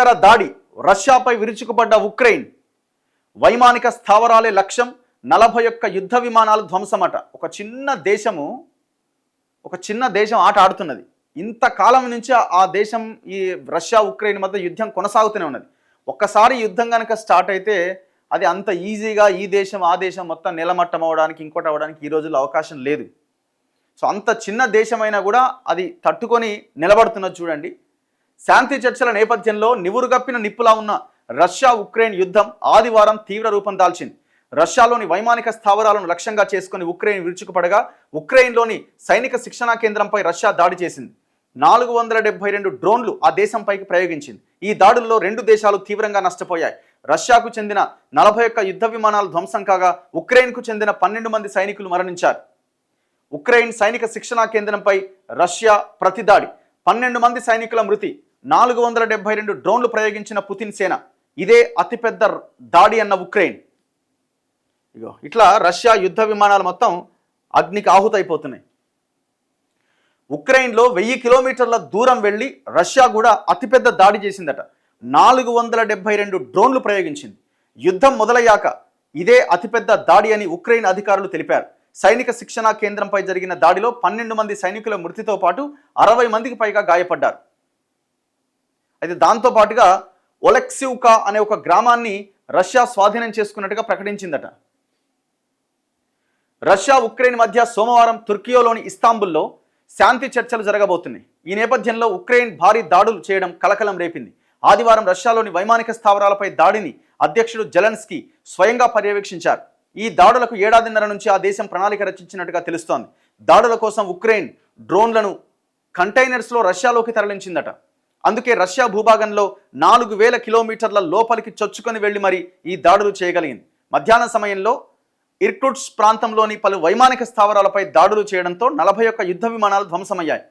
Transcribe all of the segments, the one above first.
భీకర దాడి, రష్యాపై విరుచుకుపడ్డ ఉక్రెయిన్. వైమానిక స్థావరాలే లక్ష్యం, 41 యుద్ధ విమానాలు ధ్వంసమట. ఒక చిన్న దేశం ఆట ఆడుతున్నది. ఇంతకాలం నుంచి ఆ దేశం, ఈ రష్యా ఉక్రెయిన్ మధ్య యుద్ధం కొనసాగుతూనే ఉన్నది. ఒక్కసారి యుద్ధం కనుక స్టార్ట్ అయితే అది అంత ఈజీగా ఈ దేశం ఆ దేశం మొత్తం నిలమట్టం అవడానికి, ఇంకోటి అవ్వడానికి ఈ రోజుల్లో అవకాశం లేదు. సో అంత చిన్న దేశమైనా కూడా అది తట్టుకొని నిలబడుతున్నది చూడండి. శాంతి చర్చల నేపథ్యంలో నివురుగప్పిన నిప్పులా ఉన్న రష్యా ఉక్రెయిన్ యుద్ధం ఆదివారం తీవ్ర రూపం దాల్చింది. రష్యాలోని వైమానిక స్థావరాలను లక్ష్యంగా చేసుకుని ఉక్రెయిన్ విరుచుకుపడగా, ఉక్రెయిన్లోని సైనిక శిక్షణా కేంద్రంపై రష్యా దాడి చేసింది. 472 డ్రోన్లు ఆ దేశంపైకి ప్రయోగించింది. ఈ దాడుల్లో 2 దేశాలు తీవ్రంగా నష్టపోయాయి. రష్యాకు చెందిన 41 యుద్ధ విమానాలు ధ్వంసం కాగా, ఉక్రెయిన్కు చెందిన 12 మంది సైనికులు మరణించారు. ఉక్రెయిన్ సైనిక శిక్షణా కేంద్రంపై రష్యా ప్రతిదాడి, 12 మంది సైనికుల మృతి, 472 డ్రోన్లు ప్రయోగించిన పుతిన్ సేన. ఇదే అతిపెద్ద దాడి అన్న ఉక్రెయిన్. ఇట్లా రష్యా యుద్ధ విమానాలు మొత్తం అగ్నికి ఆహుతైపోతున్నాయి. ఉక్రెయిన్లో 1000 కిలోమీటర్ల దూరం వెళ్ళి రష్యా కూడా అతిపెద్ద దాడి చేసిందట. 472 డ్రోన్లు ప్రయోగించింది. యుద్ధం మొదలయ్యాక ఇదే అతిపెద్ద దాడి అని ఉక్రెయిన్ అధికారులు తెలిపారు. సైనిక శిక్షణా కేంద్రంపై జరిగిన దాడిలో 12 మంది సైనికుల మృతితో పాటు 60 మందికి పైగా గాయపడ్డారు. అయితే దాంతో పాటుగా ఒలెక్సివ్కా అనే ఒక గ్రామాన్ని రష్యా స్వాధీనం చేసుకున్నట్టుగా ప్రకటించిందట. రష్యా ఉక్రెయిన్ మధ్య సోమవారం తుర్కియోలోని ఇస్తాంబుల్లో శాంతి చర్చలు జరగబోతున్నాయి. ఈ నేపథ్యంలో ఉక్రెయిన్ భారీ దాడులు చేయడం కలకలం రేపింది. ఆదివారం రష్యాలోని వైమానిక స్థావరాలపై దాడిని అధ్యక్షుడు జెలెన్స్కీ స్వయంగా పర్యవేక్షించారు. ఈ దాడులకు ఏడాదిన్నర నుంచి ఆ దేశం ప్రణాళిక రచించినట్టుగా తెలుస్తోంది. దాడుల కోసం ఉక్రెయిన్ డ్రోన్లను కంటైనర్స్లో రష్యాలోకి తరలించిందట. అందుకే రష్యా భూభాగంలో 4000 కిలోమీటర్ల లోపలికి చొచ్చుకొని వెళ్లి మరి ఈ దాడులు చేయగలిగింది. మధ్యాహ్నం సమయంలో ఇర్కుట్స్ ప్రాంతంలోని పలు వైమానిక స్థావరాలపై దాడులు చేయడంతో 41 యుద్ధ విమానాలు ధ్వంసమయ్యాయి.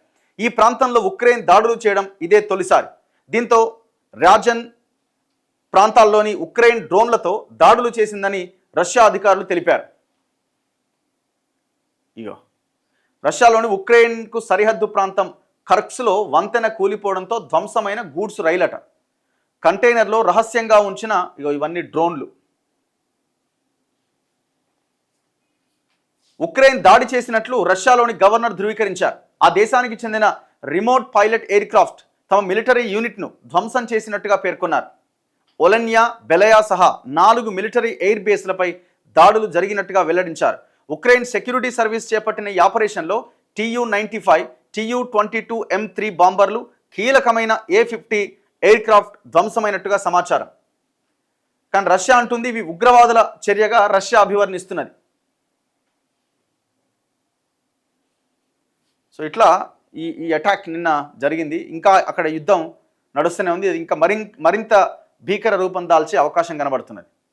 ఈ ప్రాంతంలో ఉక్రెయిన్ దాడులు చేయడం ఇదే తొలిసారి. దీంతో రాజన్ ప్రాంతాల్లోని ఉక్రెయిన్ డ్రోన్లతో దాడులు చేసిందని రష్యా అధికారులు తెలిపారు. రష్యాలోని ఉక్రెయిన్కు సరిహద్దు ప్రాంతం ఖర్స్క్లో వంతెన కూలిపోవడంతో ధ్వంసమైన గూడ్స్ రైలట. కంటైనర్లో రహస్యంగా ఉంచిన ఇవన్నీ డ్రోన్లు. ఉక్రెయిన్ దాడి చేసినట్లు రష్యాలోని గవర్నర్ ధృవీకరించారు. ఆ దేశానికి చెందిన రిమోట్ పైలట్ ఎయిర్ క్రాఫ్ట్ తమ మిలిటరీ యూనిట్ను ధ్వంసం చేసినట్టుగా పేర్కొన్నారు. ఒలెన్యా, బెలయా సహా 4 మిలిటరీ ఎయిర్ బేస్లపై దాడులు జరిగినట్టుగా వెల్లడించారు. ఉక్రెయిన్ సెక్యూరిటీ సర్వీస్ చేపట్టిన ఈ ఆపరేషన్లో Tu-95, Tu-22 M3 బాంబర్లు, కీలకమైన A-50 ఎయిర్ క్రాఫ్ట్ ధ్వంసమైనట్టుగా సమాచారం. కానీ రష్యా అంటుంది ఇవి ఉగ్రవాదుల చర్యగా రష్యా అభివర్ణిస్తున్నది. సో ఇట్లా ఈ అటాక్ నిన్న జరిగింది. ఇంకా అక్కడ యుద్ధం నడుస్తూనే ఉంది. ఇంకా మరింత భీకర రూపం దాల్చే అవకాశం కనబడుతున్నది.